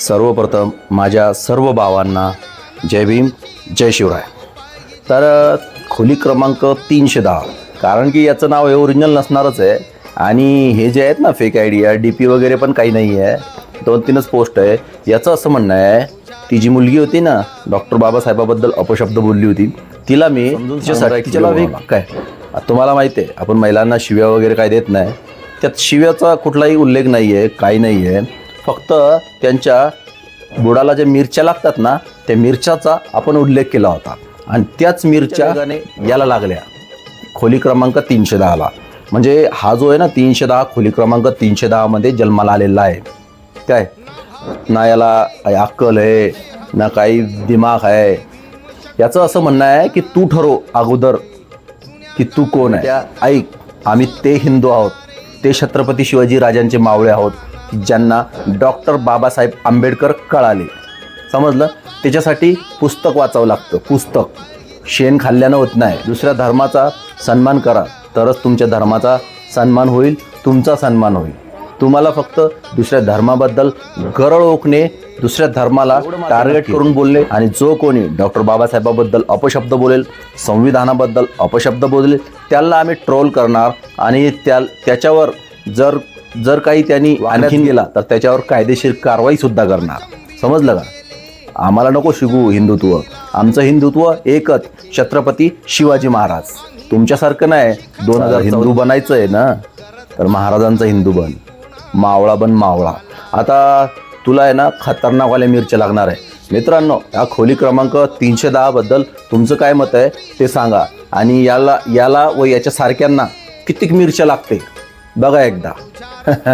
सर्वप्रथम माझ्या सर्व भावांना जय भीम जय शिवराय। तर खोली क्रमांक 310, कारण की याचं नाव हे ओरिजिनल नसणारच आहे आणि हे जे आहेत ना फेक आयडिया DP वगैरे पण काही नाही आहे, 2-3च पोस्ट आहे। याचं असं म्हणणं आहे, ती जी मुलगी होती ना डॉक्टर बाबासाहेबाबद्दल अपशब्द बोलली होती, तिला मी तिच्यासाठी काय तुम्हाला माहिती आहे आपण महिलांना शिव्या वगैरे काय देत नाही, त्यात शिव्याचा कुठलाही उल्लेख नाही आहे, काही नाही आहे। फक्त त्यांच्या बुडाला ज्या मिरच्या लागतात ना त्या मिरच्याचा आपण उल्लेख केला होता आणि त्याच मिरच्या याला लागल्या खोली क्रमांक 310ला। म्हणजे हा जो आहे ना 310 खोली क्रमांक 310 मध्ये जन्माला आलेला आहे। काय ना याला अक्कल आहे ना काही दिमाग आहे। याचं असं म्हणणं आहे की तू ठरव अगोदर की तू कोण आहे। ऐक, आम्ही ते हिंदू आहोत, ते छत्रपती शिवाजी राजांचे मावळे आहोत ज्यांना डॉक्टर बाबासाहेब आंबेडकर कळाले, समजलं। त्याच्यासाठी पुस्तक वाचावं लागतं, पुस्तक शेण खाल्ल्यानं होत नाही। दुसऱ्या धर्माचा सन्मान करा तरच तुमच्या धर्माचा सन्मान होईल, तुमचा सन्मान होईल। तुम्हाला फक्त दुसऱ्या धर्माबद्दल गरळ ओकणे, दुसऱ्या धर्माला टार्गेट करून बोलले आणि जो कोणी डॉक्टर बाबासाहेबाबद्दल अपशब्द बोलेल, संविधानाबद्दल अपशब्द बोलेल, त्याला आम्ही ट्रोल करणार आणि त्याच्यावर जर काही त्यांनी आणखीन गेला तर त्याच्यावर कायदेशीर कारवाई सुद्धा करणार, समजलं का। आम्हाला नको शिकू हिंदुत्व, आमचं हिंदुत्व एकच, छत्रपती शिवाजी महाराज। तुमच्यासारखं नाही 2000 हिंदू बनायचं आहे ना तर महाराजांचा हिंदू बन, मावळा बन मावळा। आता तुला आहे ना खतरनाकवाल्या मिरच्या लागणार आहे। मित्रांनो, या खोली क्रमांक 310 बद्दल तुमचं काय मत आहे ते सांगा आणि याला व याच्या सारख्यांना किती मिरच्या लागते बघा एकदा।